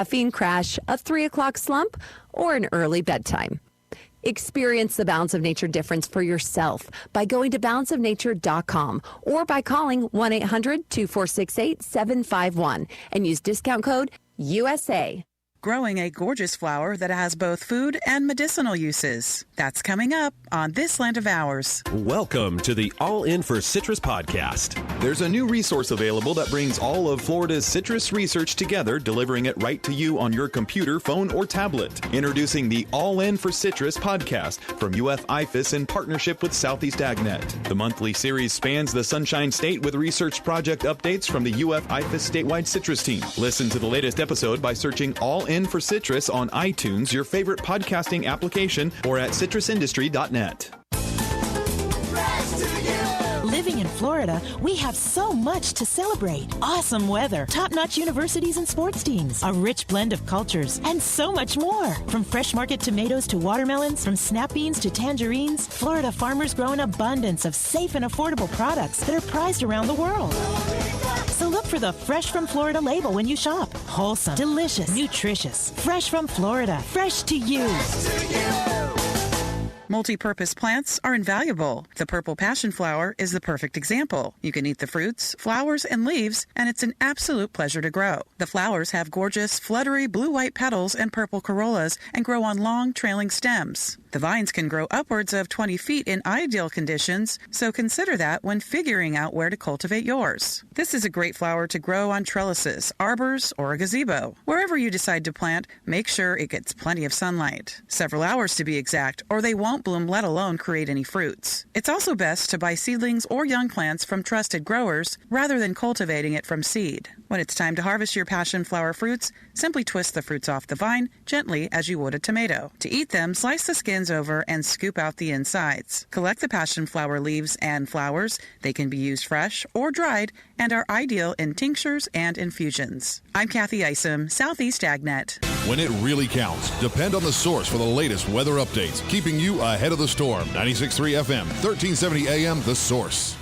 caffeine crash, a 3 o'clock slump, or an early bedtime. Experience the Balance of Nature difference for yourself by going to balanceofnature.com or by calling 1-800-246-8751 and use discount code USA. Growing a gorgeous flower that has both food and medicinal uses. That's coming up on This Land of Ours. Welcome to the All In for Citrus podcast. There's a new resource available that brings all of Florida's citrus research together, delivering it right to you on your computer, phone, or tablet. Introducing the All In for Citrus podcast from UF IFAS in partnership with Southeast AgNet. The monthly series spans the Sunshine State with research project updates from the UF IFAS statewide citrus team. Listen to the latest episode by searching All In for Citrus on iTunes, your favorite podcasting application, or at citrusindustry.net. Living in Florida, we have so much to celebrate. Awesome weather, top-notch universities and sports teams, a rich blend of cultures, and so much more. From fresh market tomatoes to watermelons, from snap beans to tangerines, Florida farmers grow an abundance of safe and affordable products that are prized around the world. So look for the Fresh from Florida label when you shop. Wholesome, delicious, nutritious. Fresh from Florida. Fresh to you. Multi-purpose plants are invaluable. The purple passion flower is the perfect example. You can eat the fruits, flowers, and leaves, and it's an absolute pleasure to grow. The flowers have gorgeous, fluttery blue-white petals and purple corollas and grow on long, trailing stems. The vines can grow upwards of 20 feet in ideal conditions, so consider that when figuring out where to cultivate yours. This is a great flower to grow on trellises, arbors, or a gazebo. Wherever you decide to plant, make sure it gets plenty of sunlight. Several hours to be exact, or they won't bloom, let alone create any fruits. It's also best to buy seedlings or young plants from trusted growers rather than cultivating it from seed. When it's time to harvest your passion flower fruits, simply twist the fruits off the vine gently as you would a tomato. To eat them, slice the skins over and scoop out the insides. Collect the passion flower leaves and flowers. They can be used fresh or dried and are ideal in tinctures and infusions. I'm Kathy Isom, Southeast AgNet. When it really counts, depend on the source for the latest weather updates, keeping you ahead of the storm. 96.3 FM, 1370 AM, The Source.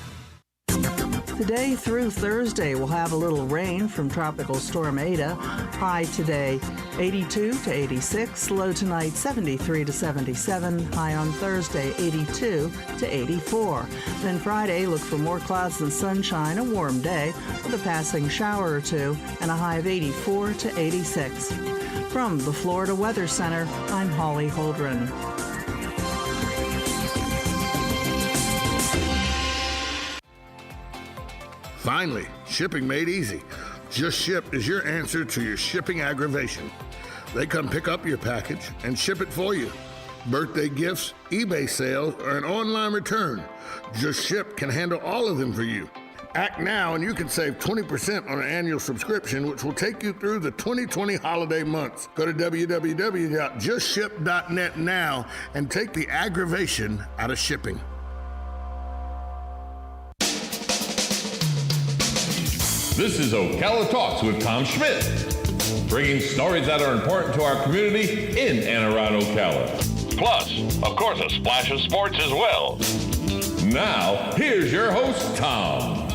Today through Thursday, we'll have a little rain from Tropical Storm Ada. High today, 82 to 86. Low tonight, 73 to 77. High on Thursday, 82 to 84. Then Friday, look for more clouds than sunshine, a warm day with a passing shower or two, and a high of 84 to 86. From the Florida Weather Center, I'm Holly Holdren. Finally, shipping made easy. Just Ship is your answer to your shipping aggravation. They come pick up your package and ship it for you. Birthday gifts, eBay sales, or an online return. Just Ship can handle all of them for you. Act now and you can save 20% on an annual subscription, which will take you through the 2020 holiday months. Go to www.justship.net now and take the aggravation out of shipping. This is Ocala Talks with Tom Schmitz, bringing stories that are important to our community in and around Ocala. Plus, of course, a splash of sports as well. Now, here's your host, Tom.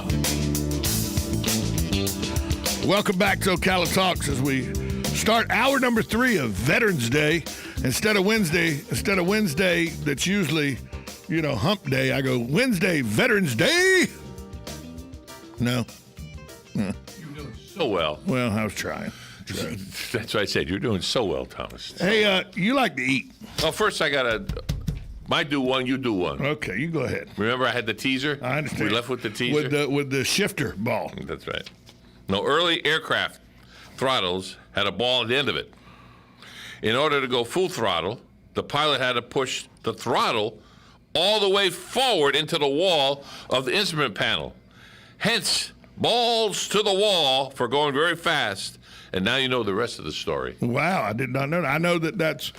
Welcome back to Ocala Talks as we start hour number 3 of Veterans Day. Instead of Wednesday that's usually, hump day, I go Wednesday, Veterans Day. No. You're doing so well. Well, I was trying. That's what I said. You're doing so well, Thomas. Hey, you like to eat. Well, first I got to... I do one, you do one. Okay, you go ahead. Remember I had the teaser? I understand. We left with the teaser? With the shifter ball. That's right. No, early aircraft throttles had a ball at the end of it. In order to go full throttle, the pilot had to push the throttle all the way forward into the wall of the instrument panel. Hence, balls to the wall for going very fast. And now you know the rest of the story. Wow, I did not know that. I know that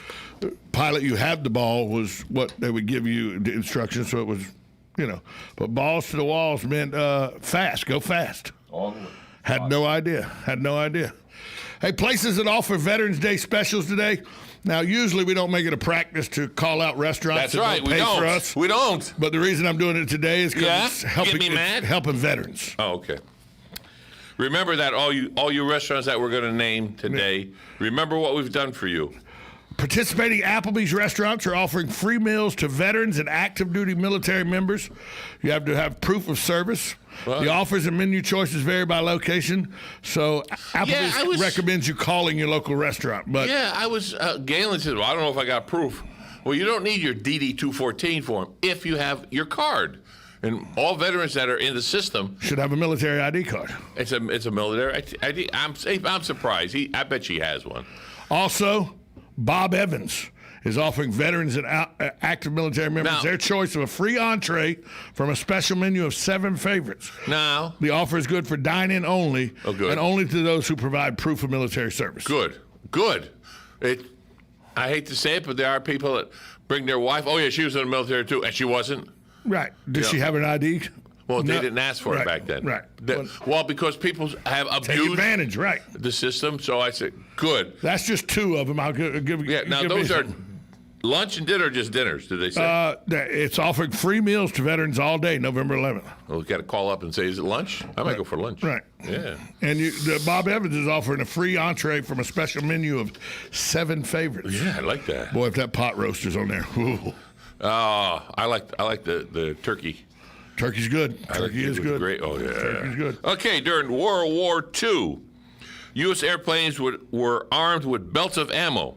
pilot, you have the ball was what they would give you the instructions. So it was, but balls to the walls meant fast, go fast. All the way. Had no idea. Hey, places that offer Veterans Day specials today. Now, usually we don't make it a practice to call out restaurants That's right, that pay for us. We don't. But the reason I'm doing it today is because it's Get me mad? helping veterans. Oh, okay. Remember that, all you restaurants that we're going to name today, remember what we've done for you. Participating Applebee's restaurants are offering free meals to veterans and active duty military members. You have to have proof of service. Well, the offers and menu choices vary by location, so Applebee's recommends you calling your local restaurant. But Galen said, well, I don't know if I got proof. Well, you don't need your DD-214 form if you have your card. And all veterans that are in the system should have a military ID card. It's a military ID. I'm surprised. I bet she has one. Also, Bob Evans is offering veterans and active military members their choice of a free entree from a special menu of 7 favorites. Now, the offer is good for dine-in only, and only to those who provide proof of military service. Good. I hate to say it, but there are people that bring their wife. Oh, yeah, she was in the military, too, and she wasn't. Right. Does she have an ID? Well, they didn't ask for it back then. Right. Well, because people have abused take advantage, the system, so I said, good. That's just 2 of them. I'll give now, those are lunch and dinner, or just dinners, did they say? It's offering free meals to veterans all day, November 11th. Well, we got to call up and say, is it lunch? I might go for lunch. Right. Yeah. And Bob Evans is offering a free entree from a special menu of 7 favorites. Yeah, I like that. Boy, if that pot roaster's on there. Ooh. I like the turkey. Turkey's good. Turkey is good. Great. Oh, yeah. Turkey's good. Okay, during World War II, U.S. airplanes were armed with belts of ammo,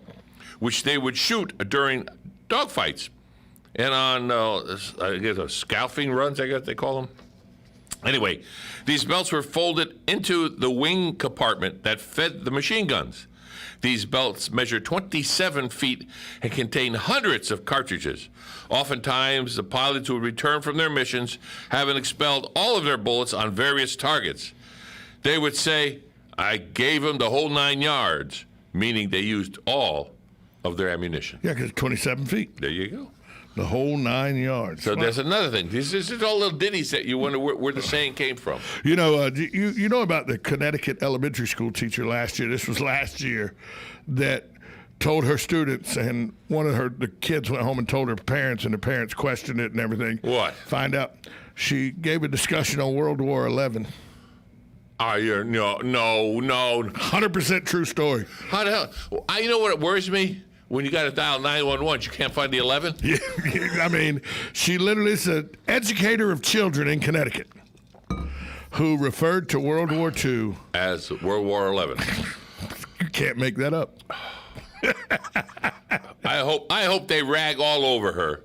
which they would shoot during dogfights and on, I guess, scalping runs, I guess they call them. Anyway, these belts were folded into the wing compartment that fed the machine guns. These belts measure 27 feet and contain hundreds of cartridges. Oftentimes, the pilots would return from their missions having expelled all of their bullets on various targets. They would say, I gave them the whole 9 yards, meaning they used all of their ammunition. Yeah, because 27 feet. There you go. The whole 9 yards. So that's another thing. This is all little ditties that you wonder where the saying came from. You know, you know about the Connecticut elementary school teacher last year. This was last year that told her students, and the kids went home and told her parents, and the parents questioned it and everything. What? Find out. She gave a discussion on World War XI. No. 100% true story. How the hell? You know what worries me? When you got to dial 911, you can't find the 11? Yeah, I mean, she literally is an educator of children in Connecticut who referred to World War II as World War 11. You can't make that up. I hope they rag all over her.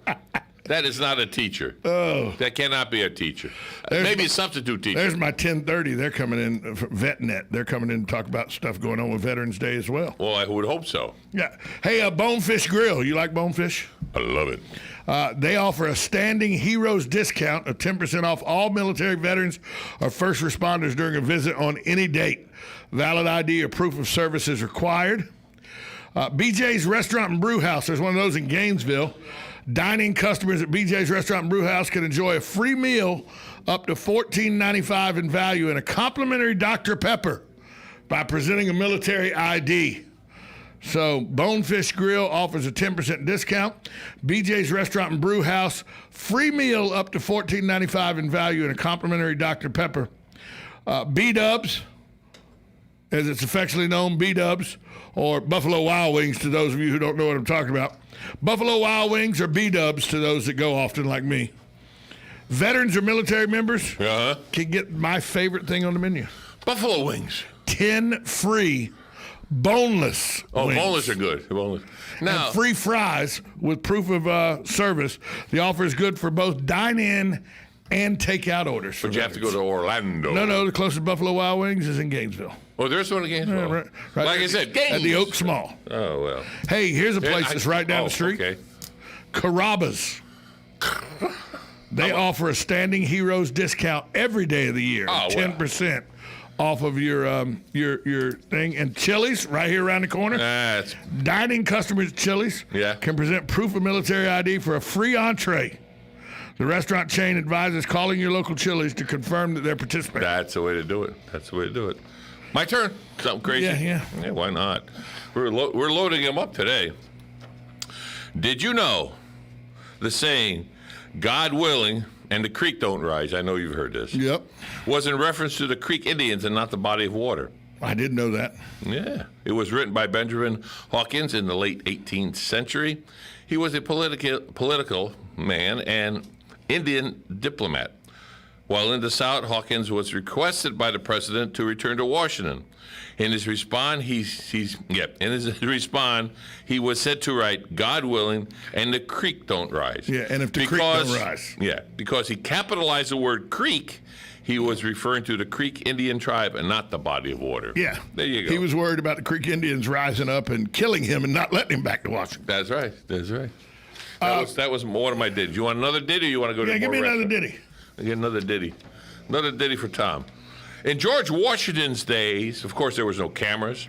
That is not a teacher. Oh. That cannot be a teacher. Maybe a substitute teacher. There's my 10:30. They're coming in, VetNet. They're coming in to talk about stuff going on with Veterans Day as well. Well, I would hope so. Yeah. Hey, Bonefish Grill. You like Bonefish? I love it. They offer a standing heroes discount of 10% off all military veterans or first responders during a visit on any date. Valid ID or proof of service is required. BJ's Restaurant and Brew House. There's one of those in Gainesville. Dining customers at BJ's Restaurant and Brew House can enjoy a free meal up to $14.95 in value and a complimentary Dr. Pepper by presenting a military ID. So Bonefish Grill offers a 10% discount. BJ's Restaurant and Brew House, free meal up to $14.95 in value and a complimentary Dr. Pepper. B-Dubs, as it's affectionately known, B-Dubs, or Buffalo Wild Wings to those of you who don't know what I'm talking about. Buffalo Wild Wings or B-Dubs to those that go often like me. Veterans or military members can get my favorite thing on the menu. Buffalo wings. 10 free boneless wings. Boneless are good. Boneless. Now, and free fries with proof of service. The offer is good for both dine-in and take-out orders. But you have to go to Orlando. No, the closest Buffalo Wild Wings is in Gainesville. Oh, there's one in Gainesville? Right like I said, Gainesville. At the Oaks Mall. Oh, well. Hey, here's a place that's right down the street. Okay. Carrabba's. They offer a standing heroes discount every day of the year. 10% off of your thing. And Chili's, right here around the corner. Dining customers at Chili's can present proof of military ID for a free entree. The restaurant chain advises calling your local Chili's to confirm that they're participating. That's the way to do it. My turn. Something crazy. Yeah, why not? We're loading them up today. Did you know the saying, God willing and the creek don't rise, I know you've heard this, Yep. was in reference to the Creek Indians and not the body of water. I didn't know that. Yeah. It was written by Benjamin Hawkins in the late 18th century. He was a political man and Indian diplomat. While in the South, Hawkins was requested by the president to return to Washington. In his response, he was said to write, "God willing, and the creek don't rise." Yeah, and if the creek don't rise. Yeah, because he capitalized the word creek, he was referring to the Creek Indian tribe and not the body of water. Yeah. There you go. He was worried about the Creek Indians rising up and killing him and not letting him back to Washington. That's right. That's right. That was one of my ditties. You want another ditty or you want to go to give me another restaurant? ditty. I get another ditty. Another ditty for Tom. In George Washington's days, of course, there was no cameras.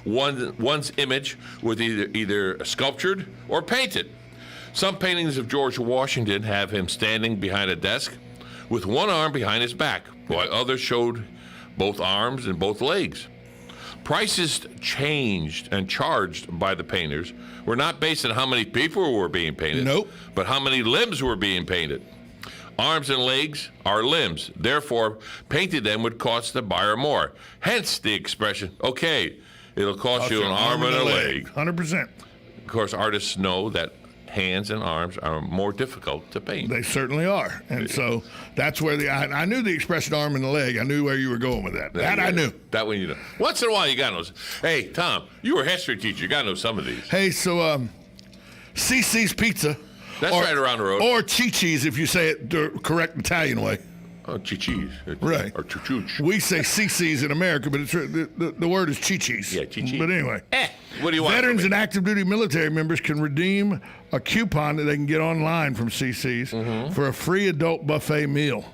One's image was either sculptured or painted. Some paintings of George Washington have him standing behind a desk with one arm behind his back, while others showed both arms and both legs. Prices changed and charged by the painters were not based on how many people were being painted, Nope. but how many limbs were being painted. Arms and legs are limbs. Therefore, painting them would cost the buyer more. Hence the expression, okay, it'll cost you an arm and a leg. 100%. Of course, artists know that hands and arms are more difficult to paint. They certainly are. And so that's where I knew the expression arm and a leg. I knew where you were going with that. That I knew. That one you know. Once in a while you got to know. Hey, Tom, you were a history teacher. You got to know some of these. Hey, so CC's Pizza. That's right around the road. Or Chi-Chi's if you say it the correct Italian way. Oh, Chi-Chi's. Right. Or Chuchuch. We say CC's in America, but it's the word is Chi-Chi's. Yeah, Chi-Chi. But anyway. What do you want? Veterans and active duty military members can redeem a coupon that they can get online from CC's for a free adult buffet meal.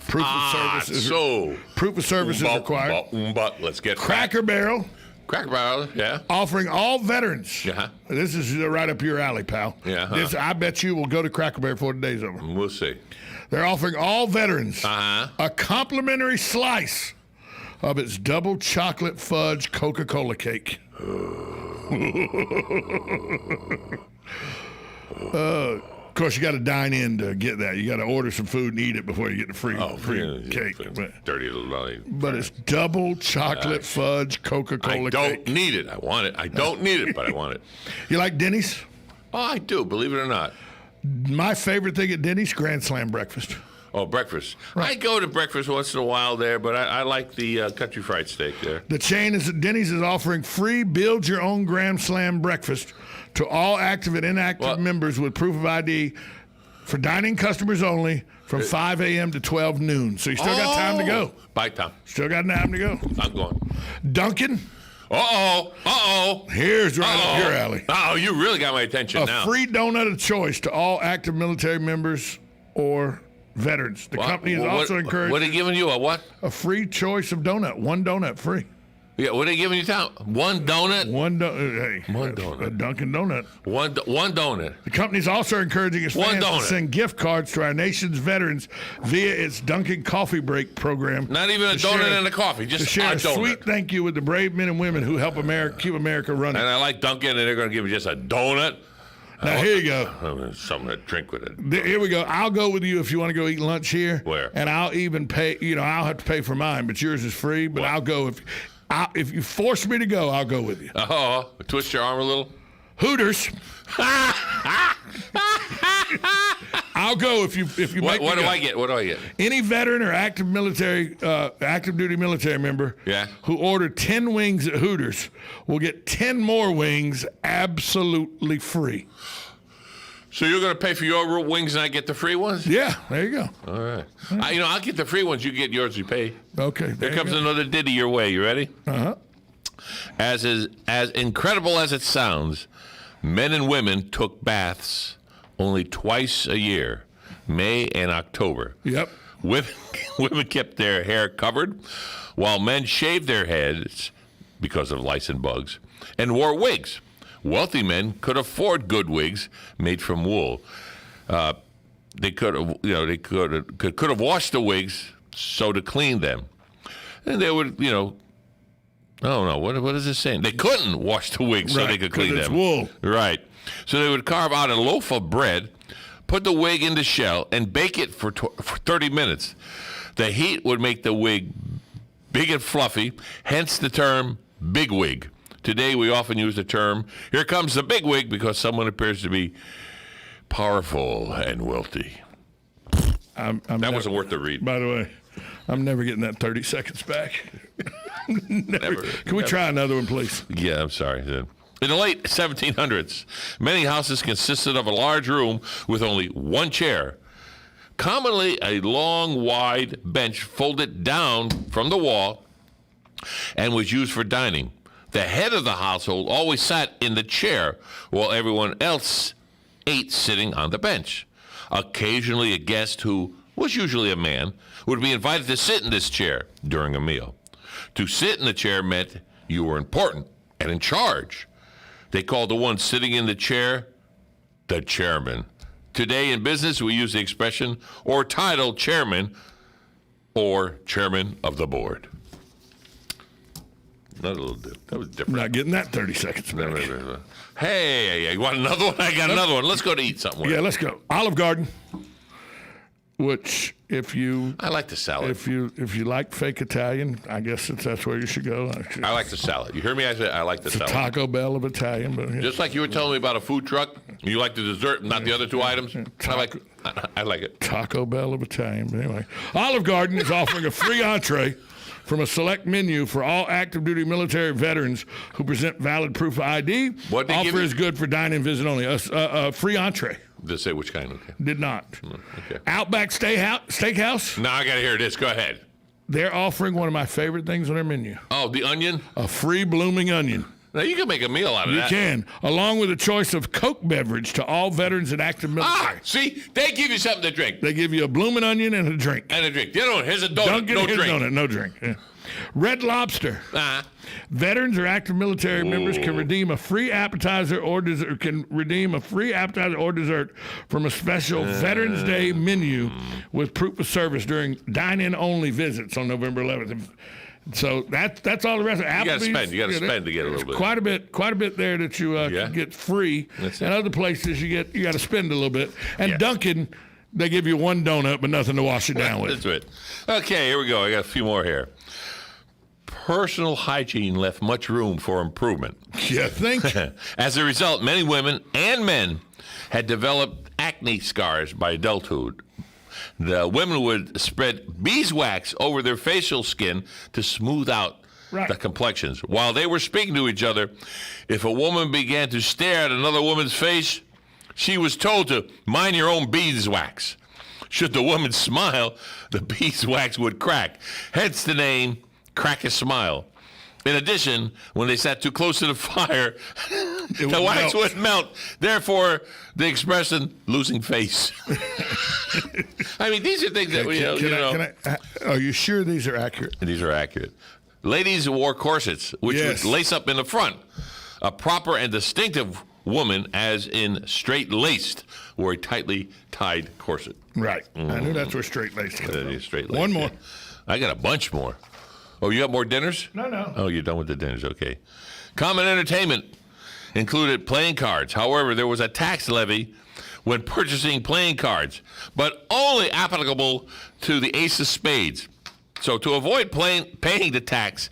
Proof of service is required. Let's get Cracker Barrel. Cracker Barrel, yeah. Offering all veterans. Yeah. This is right up your alley, pal. Yeah. This, I bet you will go to Cracker Barrel before the day's over. We'll see. They're offering all veterans a complimentary slice of its double chocolate fudge Coca-Cola cake. Of course, you got to dine in to get that. You got to order some food and eat it before you get the free cake. Dirty little belly. But it's double chocolate fudge Coca-Cola cake. I don't need it. I want it. I don't need it, but I want it. You like Denny's? Oh, I do, believe it or not. My favorite thing at Denny's, Grand Slam breakfast. Oh, breakfast. Right. I go to breakfast once in a while there, but I like the country fried steak there. The chain is Denny's is offering free build your own Grand Slam breakfast to all active and inactive members with proof of ID for dining customers only from 5 a.m. to 12 noon. So you still got time to go. Bye, Tom. Still got time to go. I'm going. Dunkin'. Here's right up your alley. Oh, you really got my attention now. A free donut of choice to all active military members or veterans. The company is also encouraging. What are they giving you? A what? A free choice of donut. One donut free. Yeah, what are they giving you, Tom? One donut? One donut. A Dunkin' Donut. One donut. The company is also encouraging its fans to send gift cards to our nation's veterans via its Dunkin' Coffee Break program. Not even a donut and a coffee, just to share a donut. Sweet thank you with the brave men and women who help America keep America running. And I like Dunkin', and they're going to give me just a donut. Now, here you go. Something to drink with it. Here we go. I'll go with you if you want to go eat lunch here. Where? And I'll even pay, I'll have to pay for mine, but yours is free. But I'll go if you force me to go, I'll go with you. Oh, twist your arm a little? Hooters. I'll go if you make me What do go. I get? What do I get? Any veteran or active duty military member who ordered 10 wings at Hooters will get 10 more wings absolutely free. So you're going to pay for your wings and I get the free ones? Yeah, there you go. All right. I'll get the free ones. You get yours, you pay. Okay. Here comes another ditty your way. You ready? Uh-huh. As incredible as it sounds, men and women took baths only twice a year, May and October. Yep. Women kept their hair covered, while men shaved their heads because of lice and bugs, and wore wigs. Wealthy men could afford good wigs made from wool. They could have washed the wigs so to clean them, and they would, what is it saying? They couldn't wash the wigs so they could clean them. It's wool. Right. So they would carve out a loaf of bread, Put the wig in the shell and bake it for 30 minutes. The heat would make the wig big and fluffy, hence the term big wig. Today, we often use the term, here comes the big wig, because someone appears to be powerful and wealthy. That wasn't worth the read. By the way, I'm never getting that 30 seconds back. Never. Can we try another one, please? Yeah, I'm sorry. In the late 1700s, many houses consisted of a large room with only one chair. Commonly, a long, wide bench folded down from the wall and was used for dining. The head of the household always sat in the chair while everyone else ate sitting on the bench. Occasionally, a guest, who was usually a man, would be invited to sit in this chair during a meal. To sit in the chair meant you were important and in charge. They called the one sitting in the chair the chairman. Today in business, we use the expression or title chairman or chairman of the board. That was different. Not getting that 30 seconds back. Hey, you want another one? I got another one. Let's go to eat something. Yeah, let's go. Olive Garden, which I like the salad. If you like fake Italian, I guess that's where you should go. I like the salad. You hear me? I say I like the salad. Taco Bell of Italian. But just like you were telling me about a food truck, you like the dessert, not the other two items. I like it. Taco Bell of Italian. But anyway, Olive Garden is offering a free entree from a select menu for all active duty military veterans who present valid proof of ID. What they give you? Offer is good for dine-in visit only. A free entree. Did it say which kind? Okay. Did not. Okay. Outback Steakhouse. Now I got to hear this. Go ahead. They're offering one of my favorite things on their menu. Oh, the onion? A free blooming onion. Now you can make a meal out of that. You can, along with a choice of Coke beverage to all veterans and active military. See, they give you something to drink. They give you a blooming onion and a drink. Here's a donut, no drink. Donut, no drink. Yeah. Red Lobster. Veterans or active military members can redeem a free appetizer or dessert. From a special Veterans Day menu with proof of service during dine-in only visits on November 11th. So that's all the rest of it. You got to spend to get a little bit. Quite a bit there that you can get free. And other places you got to spend a little bit. And Dunkin', they give you one donut but nothing to wash it down with. That's it. Okay, here we go. I got a few more here. Personal hygiene left much room for improvement. Yeah, thank you. As a result, many women and men had developed acne scars by adulthood. The women would spread beeswax over their facial skin to smooth out the complexions. While they were speaking to each other, if a woman began to stare at another woman's face, she was told to mind your own beeswax. Should the woman smile, the beeswax would crack. Hence the name Crack a Smile. In addition, when they sat too close to the fire, the wax would melt. Therefore, the expression losing face. I mean, these are things that are you sure these are accurate? These are accurate. Ladies wore corsets, which would lace up in the front. A proper and distinctive woman, as in straight-laced, wore a tightly tied corset. Right. I knew that's where straight-laced came from. Straight-laced. One more. Yeah. I got a bunch more. Oh, you got more dinners? No. Oh, you're done with the dinners. Okay. Common entertainment included playing cards. However, there was a tax levy when purchasing playing cards, but only applicable to the ace of spades. So to avoid paying the tax,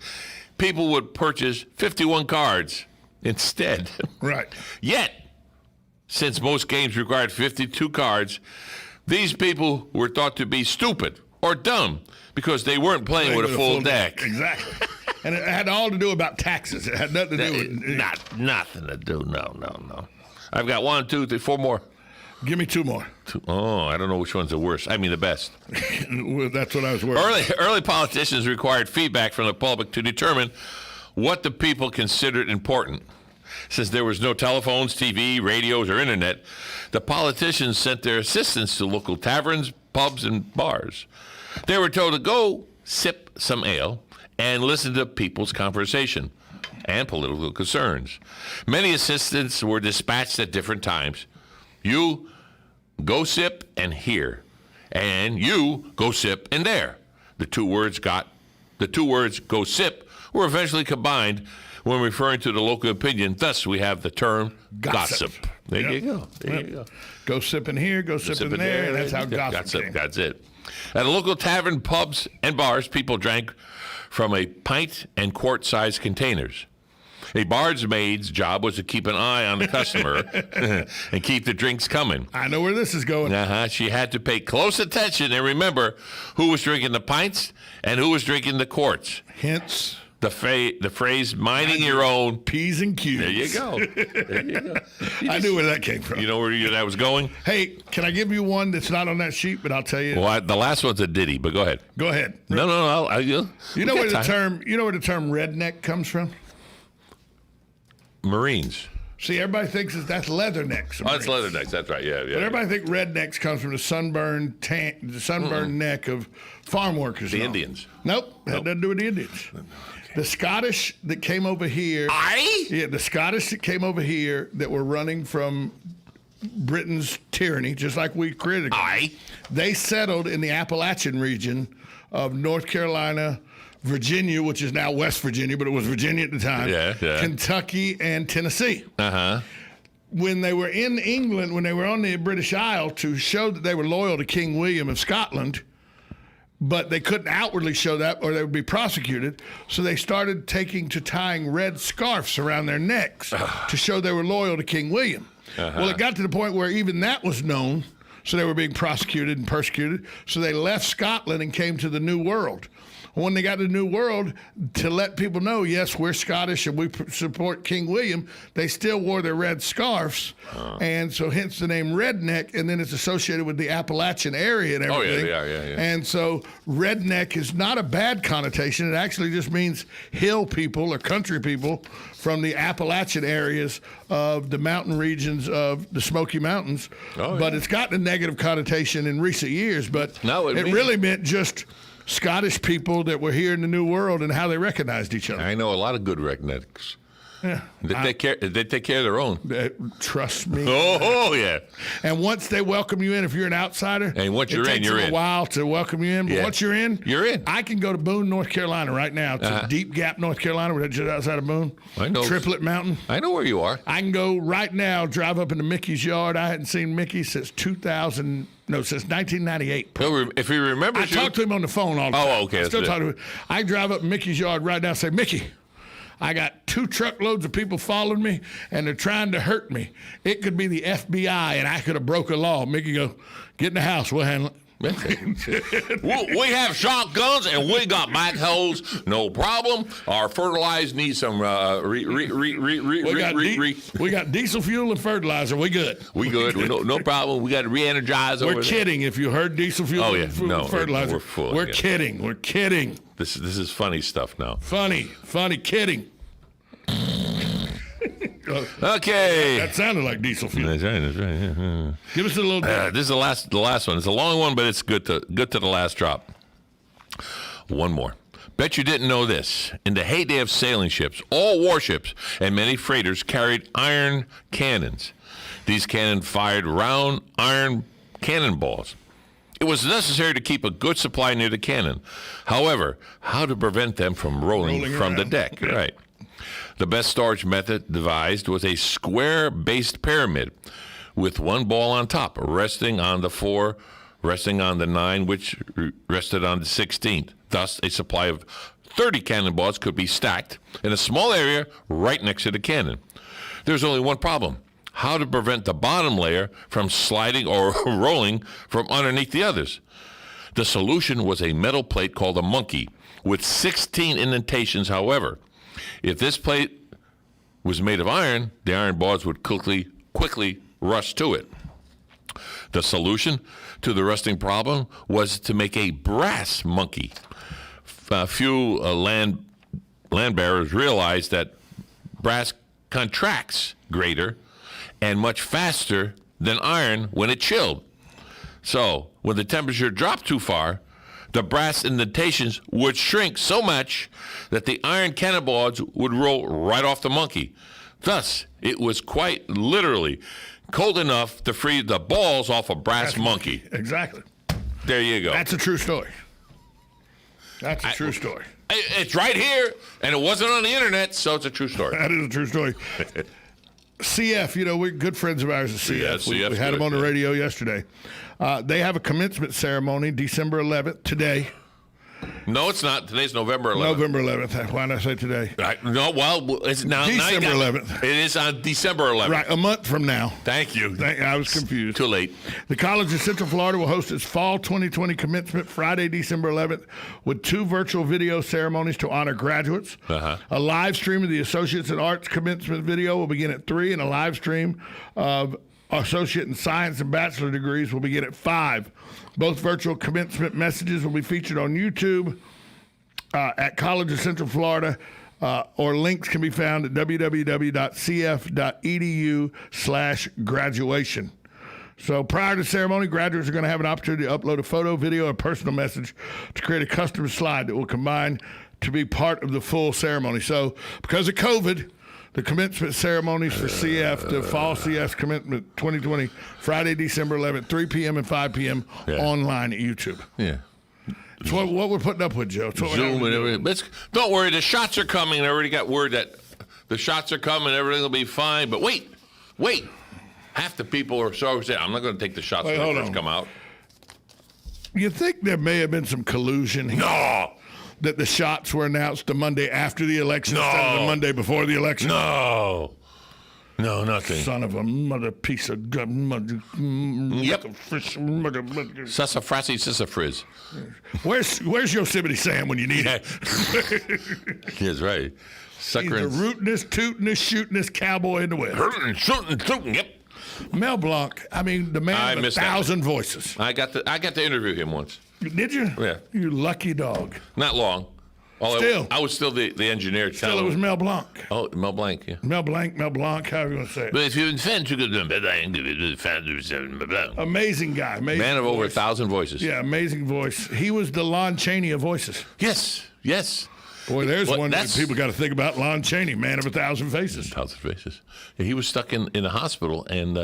people would purchase 51 cards instead. Right. Yet, since most games required 52 cards, these people were thought to be stupid or dumb because they weren't playing with a full deck. Exactly. And it had all to do about taxes. It had nothing to do with... Nothing to do. No. I've got 1, 2, 3, 4 more. Give me 2 more. I don't know which one's the worst. I mean the best. Well, that's what I was worried about. Early politicians required feedback from the public to determine what the people considered important. Since there was no telephones, TV, radios, or internet, the politicians sent their assistants to local taverns, pubs, and bars. They were told to go sip some ale and listen to people's conversation and political concerns. Many assistants were dispatched at different times. You go sip and hear, and you go sip and there. The two words go sip were eventually combined when referring to the local opinion. Thus, we have the term gossip. There you go. There you go. Go sipping here, go sipping there. That's how gossip came. That's it. At a local tavern, pubs, and bars, people drank from a pint and quart-sized containers. A barmaid's job was to keep an eye on the customer and keep the drinks coming. I know where this is going. She had to pay close attention and remember who was drinking the pints and who was drinking the quarts. Hence the phrase "minding your own P's and Q's." There you go. There you go. I knew where that came from. You know where that was going? Hey, can I give you one that's not on that sheet? But I'll tell you. Well, the last one's a ditty, but go ahead. Go ahead. No. You know where the term redneck comes from? Marines. See, everybody thinks that's leathernecks. Oh, it's leathernecks. That's right. Yeah. But everybody think rednecks comes from the sunburned neck of farm workers. The Indians. Nope. That doesn't do with the Indians. Okay. The Scottish that came over here. The Scottish that came over here that were running from Britain's tyranny, just like we created. They settled in the Appalachian region of North Carolina, Virginia, which is now West Virginia, but it was Virginia at the time. Yeah. Kentucky and Tennessee. When they were in England, when they were on the British Isle, to show that they were loyal to King William of Scotland, but they couldn't outwardly show that or they would be prosecuted, so they started tying red scarves around their necks to show they were loyal to King William. Well, it got to the point where even that was known, so they were being prosecuted and persecuted, so they left Scotland and came to the New World. When they got to the New World, to let people know, yes, we're Scottish and we support King William, they still wore their red scarves. And so hence the name redneck, and then it's associated with the Appalachian area and everything. Yeah. And so redneck is not a bad connotation. It actually just means hill people or country people from the Appalachian areas of the mountain regions of the Smoky Mountains. But it's gotten a negative connotation in recent years. But it really meant just Scottish people that were here in the New World and how they recognized each other. I know a lot of good rednecks. Yeah. They take care of their own. Trust me. Oh, yeah. And once they welcome you in, if you're an outsider, and once you're in, you're in. It takes them a while to welcome you in, but once you're in, I can go to Boone, North Carolina right now. It's Deep Gap, North Carolina. We're just outside of Boone. I know. Triplet Mountain. I know where you are. I can go right now, drive up into Mickey's yard. I hadn't seen Mickey since 1998. If he remembers I talk to him on the phone all the time. Oh, okay. I still talk to him. I drive up Mickey's yard right now and say, Mickey, I got 2 truckloads of people following me, and they're trying to hurt me. It could be the FBI, and I could have broke a law. Mickey go, get in the house. We'll handle it. We have shotguns and we got backhoes, no problem. Our fertilizer needs some we got diesel fuel and fertilizer. We good. We good. No problem. We got to re-energize. We're kidding. If you heard diesel fuel and fertilizer, we're kidding. We're kidding. This is funny stuff now. Funny kidding. Okay. That sounded like diesel fuel. That's right. Yeah. Give us a little bit. This is the last one. It's a long one, but it's good to the last drop. One more. Bet you didn't know this. In the heyday of sailing ships, all warships and many freighters carried iron cannons. These cannons fired round iron cannonballs. It was necessary to keep a good supply near the cannon. However, how to prevent them from rolling from the deck? Yeah. Right. The best storage method devised was a square-based pyramid with one ball on top, resting on the 4, resting on the 9, which rested on the 16th. Thus, a supply of 30 cannonballs could be stacked in a small area right next to the cannon. There's only one problem: how to prevent the bottom layer from sliding or rolling from underneath the others. The solution was a metal plate called a monkey with 16 indentations. However, if this plate was made of iron, the iron balls would quickly rust to it. The solution to the rusting problem was to make a brass monkey. Few land bearers realized that brass contracts greater and much faster than iron when it chilled. So, when the temperature dropped too far, the brass indentations would shrink so much that the iron cannonballs would roll right off the monkey. Thus, it was quite literally cold enough to free the balls off a brass monkey. Exactly. There you go. That's a true story. That's a true story. It's right here, and it wasn't on the internet, so it's a true story. That is a true story. CF, we're good friends of ours at CF. Yeah, we had them on the radio yesterday. They have a commencement ceremony December 11th, today. No, it's not. Today's November 11th. November 11th. Why did I say today? No, well, it's now December 11th. It is on December 11th. Right, a month from now. Thank you. I was confused. Too late. The College of Central Florida will host its Fall 2020 commencement Friday, December 11th, with 2 virtual video ceremonies to honor graduates. A live stream of the Associates in Arts commencement video will begin at 3, and a live stream of Associate in Science and Bachelor degrees will begin at 5. Both virtual commencement messages will be featured on YouTube at College of Central Florida, or links can be found at www.cf.edu/graduation. So prior to the ceremony, graduates are going to have an opportunity to upload a photo, video, or personal message to create a custom slide that will combine to be part of the full ceremony. So because of COVID, the commencement ceremonies for CF, the Fall CS Commencement 2020, Friday, December 11th, 3 p.m. and 5 p.m. online at YouTube. Yeah. It's what we're putting up with, Joe. Zoom and everything. Don't worry, the shots are coming. I already got word that the shots are coming. Everything will be fine. But wait. Half the people are so saying, I'm not going to take the shots when they first come out. You think there may have been some collusion here? No. That the shots were announced the Monday after the election instead of the Monday before the election? No, nothing. Son of a mother piece of gun. Mother. Yep. Sassafras. Where's Yosemite Sam when you need it? That's right. Sucker. He's the rootinest, tootinest, shootinest cowboy in the West. Shooting, yep. Mel Blanc, the man of 1,000 voices. I got to interview him once. Did you? Yeah. You lucky dog. Not long. Still. I was still the engineer. Still, it was Mel Blanc. Oh, Mel Blanc, yeah. Mel Blanc, however you want to say it. But if you're in fan, you could do it. Amazing guy. Man of over 1,000 voices. Yeah, amazing voice. He was the Lon Chaney of voices. Yes. Boy, there's one that people got to think about. Lon Chaney, man of 1,000 faces. 1,000 faces. Yeah, he was stuck in the hospital, and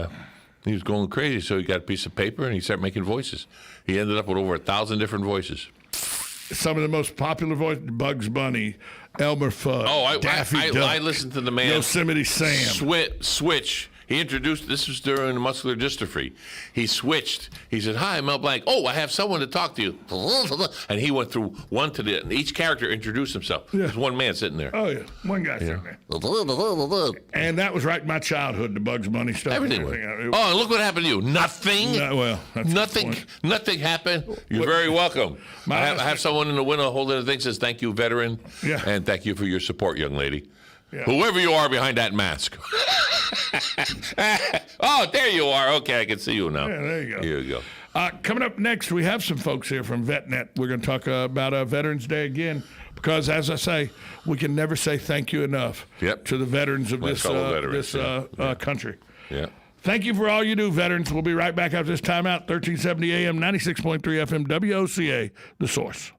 he was going crazy, so he got a piece of paper, and he started making voices. He ended up with over 1,000 different voices. Some of the most popular voices, Bugs Bunny, Elmer Fudd, Daffy Duck. I listened to the man. Yosemite Sam. Switch. He introduced, this was during the muscular dystrophy. He switched. He said, hi, Mel Blanc. Oh, I have someone to talk to you. And he went through one to the, and each character introduced himself. Yeah. There's one man sitting there. Oh, yeah. One guy sitting there. And that was right in my childhood, the Bugs Bunny stuff. Everything. Oh, and look what happened to you. Nothing. Nothing happened. You're very welcome. I have someone in the window holding a thing that says, thank you, veteran. Yeah. And thank you for your support, young lady. Yeah. Whoever you are behind that mask. Oh, there you are. Okay, I can see you now. Yeah, there you go. Here you go. Coming up next, we have some folks here from VetNet. We're going to talk about Veterans Day again because, as I say, we can never say thank you enough to the veterans of this country. Yeah. Thank you for all you do, veterans. We'll be right back after this timeout. 1370 AM, 96.3 FM, WOCA, The Source.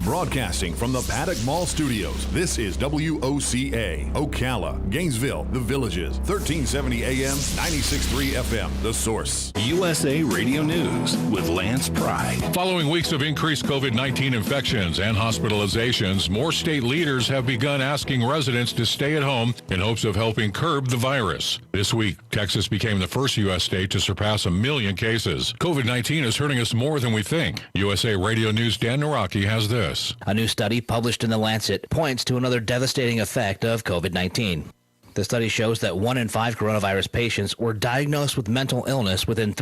Broadcasting from the Paddock Mall Studios, this is WOCA, Ocala, Gainesville, The Villages, 1370 AM, 96.3 FM, The Source. USA Radio News with Lance Pride. Following weeks of increased COVID-19 infections and hospitalizations, more state leaders have begun asking residents to stay at home in hopes of helping curb the virus. This week, Texas became the first U.S. state to surpass 1 million cases. COVID-19 is hurting us more than we think. USA Radio News' Dan Naraki has this. A new study published in The Lancet points to another devastating effect of COVID-19. The study shows that 1 in 5 coronavirus patients were diagnosed with mental illness within 3